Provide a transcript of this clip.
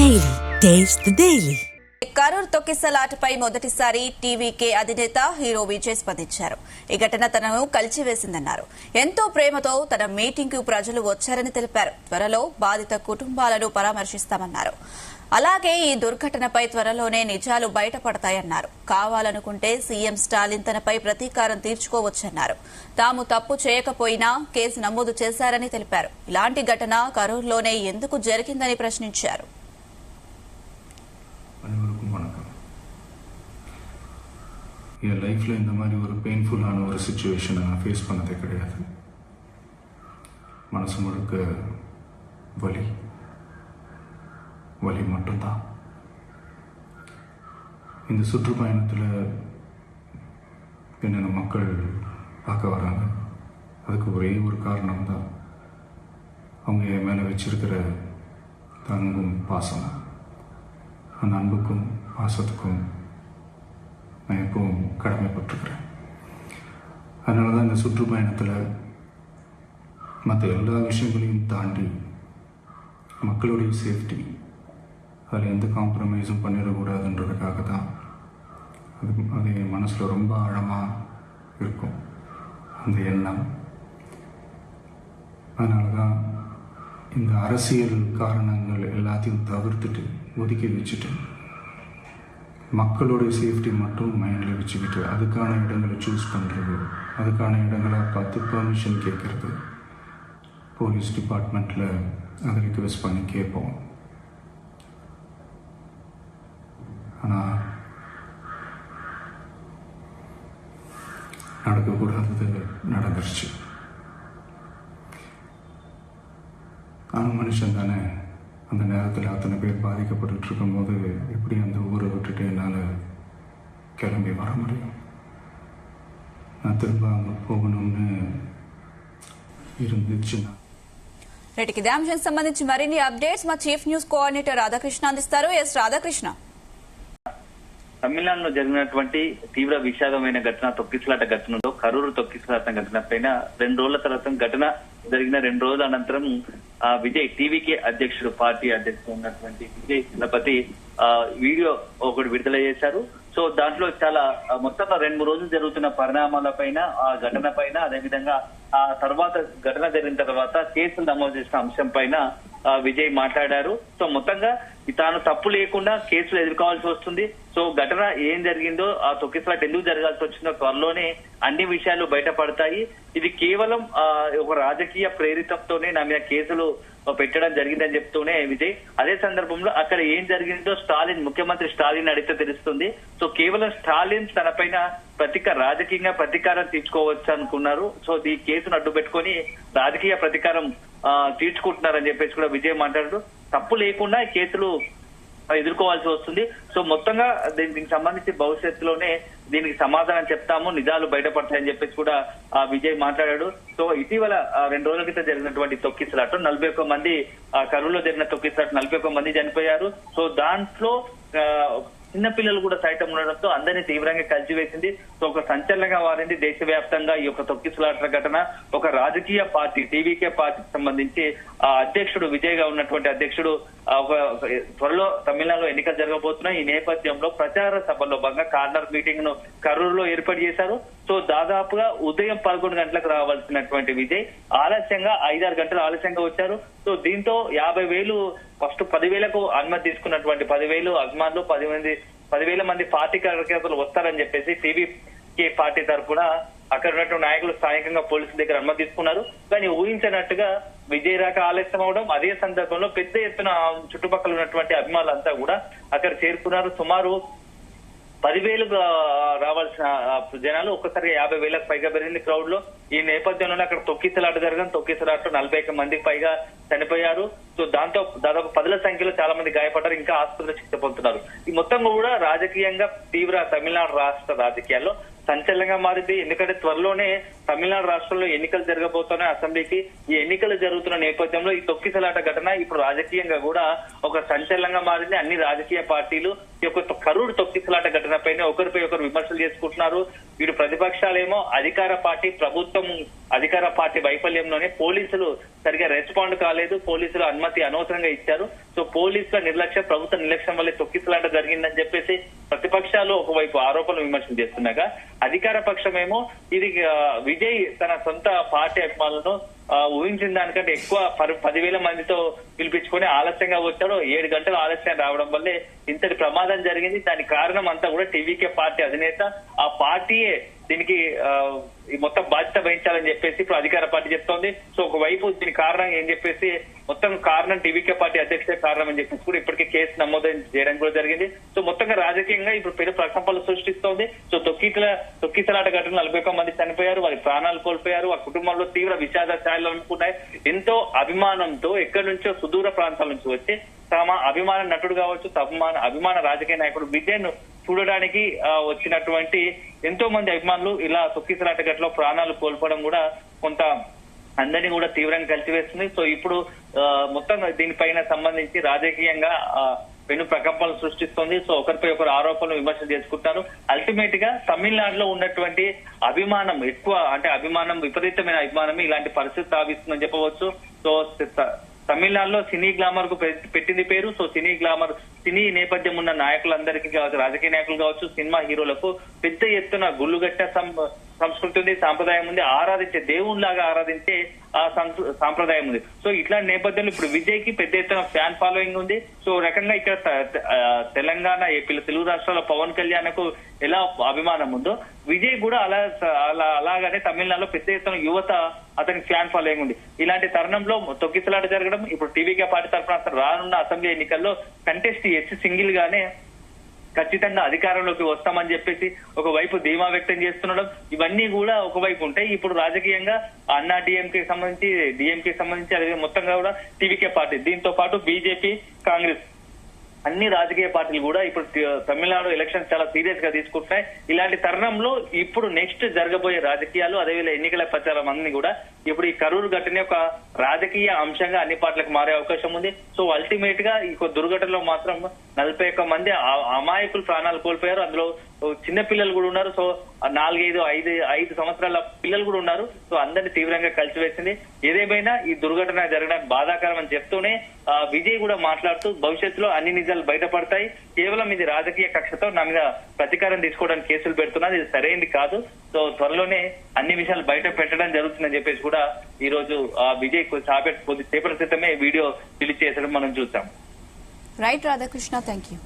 Daily. Taste the Daily. Karur తొక్కిసలాటపై మొదటిసారి TVK అధినేత hero Vijay స్పందించారు. ఈ ఘటన తనను కలిచివేసిందన్నారు. ఎంతో ప్రేమతో తన మీటింగ్ కు ప్రజలు వచ్చారని తెలిపారు. త్వరలో బాధిత కుటుంబాలను పరామర్శిస్తామన్నారు. అలాగే ఈ దుర్ఘటనపై త్వరలోనే నిజాలు బయటపడతాయన్నారు. కావాలనుకుంటే సీఎం స్టాలిన్ తనపై ప్రతీకారం తీర్చుకోవచ్చన్నారు. తాము తప్పు చేయకపోయినా కేసు నమోదు చేశారని తెలిపారు. ఇలాంటి ఘటన కరూర్లోనే ఎందుకు జరిగిందని ప్రశ్నించారు. என் லைஃப்பில் இந்த மாதிரி ஒரு பெயின்ஃபுல்லான ஒரு சுச்சுவேஷனை நான் ஃபேஸ் பண்ணதே கிடையாது. மனசு முழுக்க வலி மட்டும்தான். இந்த சுற்றுப்பயணத்தில் என்னென்ன மக்கள் பார்க்க வராங்க, அதுக்கு ஒரே ஒரு காரணம் தான் அவங்க என் மேலே வச்சிருக்கிற அன்பும் பாசம். அந்த அன்புக்கும் பாசத்துக்கும் நான் எப்பவும் கடமைப்பட்டிருக்கிறேன். அதனால தான் இந்த சுற்றுப்பயணத்தில் மற்ற எல்லா விஷயங்களையும் தாண்டி மக்களுடைய சேஃப்டி, அதில் எந்த காம்ப்ரமைஸும் பண்ணிடக்கூடாதுன்றதுக்காக தான் அது என் மனசில் ரொம்ப ஆழமாக இருக்கும் அந்த எண்ணம். அதனால தான் இந்த அரசியல் காரணங்கள் எல்லாத்தையும் தவிர்த்துட்டு ஒதுக்கி வச்சுட்டு மக்களோட சேஃப்டி மட்டும் மைண்டில் வச்சுக்கிட்டு அதுக்கான இடங்களை சூஸ் பண்ணுறது, அதுக்கான இடங்களை பார்த்து பெர்மிஷன் கேட்குறது, போலீஸ் டிபார்ட்மெண்ட்டில் அதை ரிக்வெஸ்ட் பண்ணி கேட்போம். ஆனால் நடக்கக்கூடாதது நடந்துருச்சு. நானும் மனுஷன் தானே. அந்த நேரத்தில் அத்தனை பேர் பாதிக்கப்பட்டு இருக்கும்போது எப்படி அந்த ஊரை விட்டுட்டு என்னால் கிளம்பி வர முடியும்? நான் திரும்ப அங்கே போகணும்னு இருந்துச்சுன்னா. రేటికి ఇదే అంశానికి సంబంధించి మరిన్ని అప్డేట్స్ మా చీఫ్ న్యూస్ కోఆర్డినేటర్ రాధాకృష్ణ అందిస్తారు. ఎస్ రాధాకృష్ణ. తమిళనాడులో జరిగినటువంటి తీవ్ర విషాదమైన ఘటన తొక్కిసలాట ఘటనలో కరూరు తొక్కిసలాట ఘటన పైన 2 రోజుల తర్వాత ఘటన జరిగిన 2 రోజుల అనంతరం విజయ్ టీవీకే అధ్యక్షుడు, పార్టీ అధ్యక్షుడు ఉన్నటువంటి విజయ్ దళపతి వీడియో ఒకటి విడుదల చేశారు. సో దాంట్లో చాలా మొత్తంగా 2-3 రోజులు జరుగుతున్న పరిణామాల పైన, ఆ ఘటన పైన, అదేవిధంగా ఆ తర్వాత ఘటన జరిగిన తర్వాత కేసులు నమోదు చేసిన అంశం పైన విజయ్ మాట్లాడారు. సో మొత్తంగా తాను తప్పు లేకుండా కేసులు ఎదుర్కోవాల్సి వస్తుంది. సో ఘటన ఏం జరిగిందో, ఆ తొక్కిసలాట ఎందుకు జరగాల్సి వచ్చిందో త్వరలోనే అన్ని విషయాలు బయటపడతాయి. ఇది కేవలం ఒక రాజకీయ ప్రేరితంతోనే నా మీద కేసులు పెట్టడం జరిగిందని చెప్తూనే విజయ్ అదే సందర్భంలో అక్కడ ఏం జరిగిందో ముఖ్యమంత్రి స్టాలిన్ అడిగితే తెలుస్తుంది. సో కేవలం స్టాలిన్ తన పైన రాజకీయంగా ప్రతీకారం తీర్చుకోవచ్చు అనుకున్నారు. సో ఈ కేసును అడ్డు పెట్టుకొని రాజకీయ ప్రతీకారం తీర్చుకుంటున్నారని చెప్పేసి కూడా విజయ్ మాట్లాడారు. తప్పు లేకుండా ఈ కేసులు ఎదుర్కోవాల్సి వస్తుంది. సో మొత్తంగా దీనికి సంబంధించి భవిష్యత్తులోనే దీనికి సమాధానం చెప్తాము, నిజాలు బయటపడతాయని చెప్పేసి కూడా విజయ్ మాట్లాడాడు. సో ఇటీవల 2 రోజుల క్రితం జరిగినటువంటి తొక్కిసలాట 41 మంది, కరూరులో జరిగిన తొక్కిసలాట 41 మంది చనిపోయారు. సో దాంట్లో చిన్నపిల్లలు కూడా సైతం ఉండడంతో అందరినీ తీవ్రంగా కలిసివేసింది. సో ఒక సంచలనంగా మారింది దేశవ్యాప్తంగా ఈ యొక్క తొక్కిసలాట ఘటన. ఒక రాజకీయ పార్టీ, టీవీకే పార్టీకి సంబంధించి అధ్యక్షుడు, విజయ్ గా ఉన్నటువంటి అధ్యక్షుడు త్వరలో తమిళనాడులో ఎన్నికలు జరగబోతున్నాయి. ఈ నేపథ్యంలో ప్రచార సభలో భాగంగా కార్నర్ మీటింగ్ ను కరూరులో ఏర్పాటు చేశారు. సో దాదాపుగా ఉదయం 11 గంటలకు రావాల్సినటువంటి విజయ్ ఆలస్యంగా 5-6 గంటలు ఆలస్యంగా వచ్చారు. సో దీంతో 50,000 ఫస్ట్ 10,000కు అనుమతి తీసుకున్నటువంటి 10,000 అభిమానులు, 10,000 మంది పార్టీ కార్యకర్తలు వస్తారని చెప్పేసి టీవీకే పార్టీ తరఫున అక్కడ ఉన్నటువంటి నాయకులు స్థానికంగా పోలీసుల దగ్గర అనుమతి తీసుకున్నారు. కానీ ఊహించినట్టుగా విజయ్ రాక ఆలస్యం అవడం, అదే సందర్భంలో పెద్ద ఎత్తున చుట్టుపక్కల ఉన్నటువంటి అభిమానులంతా కూడా అక్కడ చేరుకున్నారు. సుమారు 10,000 రావాల్సిన జనాలు ఒక్కసారి 50,000కు పైగా పెరిగింది క్రౌడ్ లో. ఈ నేపథ్యంలోనే అక్కడ తొక్కిసలాట జరగడం, తొక్కిసలాటలో 41 మందికి పైగా చనిపోయారు. సో దాంతో దాదాపు 10,000 సంఖ్యలో చాలా మంది గాయపడ్డారు, ఇంకా ఆసుపత్రిలో చికిత్స పొందుతున్నారు. ఈ మొత్తం కూడా రాజకీయంగా తమిళనాడు రాష్ట్ర రాజకీయాల్లో సంచలనంగా మారింది. ఎందుకంటే త్వరలోనే తమిళనాడు రాష్ట్రంలో ఎన్నికలు జరగబోతున్నాయి అసెంబ్లీకి. ఈ ఎన్నికలు జరుగుతున్న నేపథ్యంలో ఈ తొక్కిసలాట ఘటన ఇప్పుడు రాజకీయంగా కూడా ఒక సంచలనంగా మారింది. అన్ని రాజకీయ పార్టీలు ఈ యొక్క కరూరు తొక్కిసలాట ఘటనపైన ఒకరిపై ఒకరు విమర్శలు చేసుకుంటున్నారు. వీడు ప్రతిపక్షాలేమో అధికార పార్టీ వైఫల్యంలోనే పోలీసులు సరిగా రెస్పాండ్ కాలేదు, పోలీసులు అనుమతి అనవసరంగా ఇచ్చారు, సో పోలీసుల నిర్లక్ష్యం, ప్రభుత్వ నిర్లక్ష్యం వల్లే తొక్కిసలాట జరిగిందని చెప్పేసి ప్రతిపక్షాలు ఒకవైపు ఆరోపణలు విమర్శలు చేస్తున్నాగా, అధికార పక్షమేమో ఇది విజయ్ తన సొంత పార్టీ అభిమానులను ఊహించిన దానికంటే ఎక్కువ 10,000 మందితో పిలిపించుకొని ఆలస్యంగా వచ్చాడు. 7 గంటలు ఆలస్యం రావడం వల్లే ఇంతటి ప్రమాదం జరిగింది. దానికి కారణం అంతా కూడా టీవీకే పార్టీ అధినేత, ఆ పార్టీయే దీనికి మొత్తం బాధ్యత వహించాలని చెప్పేసి ఇప్పుడు అధికార పార్టీ చెప్తోంది. సో ఒకవైపు దీని కారణం ఏం చెప్పేసి మొత్తం కారణం టీవీకే పార్టీ అధ్యక్షుడే కారణం అని చెప్పేసి కూడా ఇప్పటికే కేసు నమోదు చేయడం కూడా జరిగింది. సో మొత్తంగా రాజకీయంగా ఇప్పుడు పెద్ద ప్రకంపనలు సృష్టిస్తోంది. సో తొక్కిసలాట ఘటనలు 41 మంది చనిపోయారు, వారి ప్రాణాలు కోల్పోయారు, ఆ కుటుంబంలో తీవ్ర విషాద ఛాయలు అనుకున్నాయి. ఎంతో అభిమానంతో ఎక్కడి నుంచో సుదూర ప్రాంతాల నుంచి వచ్చి తమ అభిమాన నటుడు కావచ్చు, అభిమాన రాజకీయ నాయకుడు విజయ్ ను చూడడానికి వచ్చినటువంటి ఎంతో మంది అభిమానులు ఇలా తొక్కిసలాట ఘటనలో ప్రాణాలు కోల్పోవడం కూడా కొంత అందరినీ కూడా తీవ్రంగా కలిసివేస్తుంది. సో ఇప్పుడు మొత్తం దీనిపైన సంబంధించి రాజకీయంగా పెను ప్రకంపనలు సృష్టిస్తోంది. సో ఒకరిపై ఒకరు ఆరోపణలు విమర్శలు చేసుకుంటారు. అల్టిమేట్ గా తమిళనాడులో ఉన్నటువంటి అభిమానం ఎక్కువ, అంటే విపరీతమైన అభిమానం ఇలాంటి పరిస్థితి సాగిస్తుందని చెప్పవచ్చు. సో తమిళనాడులో సినీ గ్లామర్ కు పెట్టింది పేరు. సో సినీ నేపథ్యం ఉన్న నాయకులందరికీ కావచ్చు, రాజకీయ నాయకులు కావచ్చు, సినిమా హీరోలకు పెద్ద ఎత్తున గుళ్ళుగట్ట సంస్కృతి ఉంది, సాంప్రదాయం ఉంది, దేవుళ్లాగా ఆరాధించే ఆ సాంప్రదాయం ఉంది. సో ఇట్లాంటి నేపథ్యంలో ఇప్పుడు విజయ్ కి పెద్ద ఎత్తున ఫ్యాన్ ఫాలోయింగ్ ఉంది. సో రకంగా ఇక్కడ తెలంగాణ, ఏపీలో తెలుగు రాష్ట్రాల పవన్ కళ్యాణ్ కు ఎలా అభిమానం ఉందో విజయ్ కూడా అలాగానే తమిళనాడులో పెద్ద ఎత్తున యువత అతనికి ఫ్యాన్ ఫాలోయింగ్ ఉంది. ఇలాంటి తరుణంలో తొక్కిసలాట జరగడం, ఇప్పుడు టీవీకే పార్టీ తరఫున రానున్న అసెంబ్లీ ఎన్నికల్లో కంటెస్ట్ చేసి సింగిల్ గానే ఖచ్చితంగా అధికారంలోకి వస్తామని చెప్పేసి ఒకవైపు ధీమా వ్యక్తం చేస్తుండడం, ఇవన్నీ కూడా ఒకవైపు ఉంటాయి. ఇప్పుడు రాజకీయంగా అన్నా డిఎంకే సంబంధించి అదే మొత్తంగా కూడా టీవీకే పార్టీ, దీంతో పాటు బీజేపీ, కాంగ్రెస్ అన్ని రాజకీయ పార్టీలు కూడా ఇప్పుడు తమిళనాడు ఎలక్షన్ చాలా సీరియస్ గా తీసుకుంటున్నాయి. ఇలాంటి తరుణంలో ఇప్పుడు నెక్స్ట్ జరగబోయే రాజకీయాలు, అదేవిధంగా ఎన్నికల ప్రచారం అన్ని కూడా ఇప్పుడు ఈ కరూరు ఘటన ఒక రాజకీయ అంశంగా అన్ని పార్టీలకు మారే అవకాశం ఉంది. సో అల్టిమేట్ గా ఈ దుర్ఘటనలో మాత్రం 41 మంది అమాయకులు ప్రాణాలు కోల్పోయారు. అందులో చిన్న పిల్లలు కూడా ఉన్నారు. సో 4-5 సంవత్సరాల పిల్లలు కూడా ఉన్నారు. సో అందరినీ తీవ్రంగా కలిసివేసింది. ఏదేమైనా ఈ దుర్ఘటన జరగడానికి బాధాకరం అని చెప్తూనే విజయ్ కూడా మాట్లాడుతూ భవిష్యత్తులో అన్ని నిజాలు బయటపడతాయి, కేవలం ఇది రాజకీయ కక్షతో నా మీద ప్రతీకారం తీసుకోవడానికి కేసులు పెడుతున్నారు, ఇది సరైనది కాదు, సో త్వరలోనే అన్ని విషయాలు బయట పెట్టడం జరుగుతుందని చెప్పేసి కూడా ఈ రోజు విజయ్ కొద్దిసేపటి క్రితమే వీడియో రిలీజ్ చేసడం మనం చూస్తాం. Right Radhakrishna, thank you.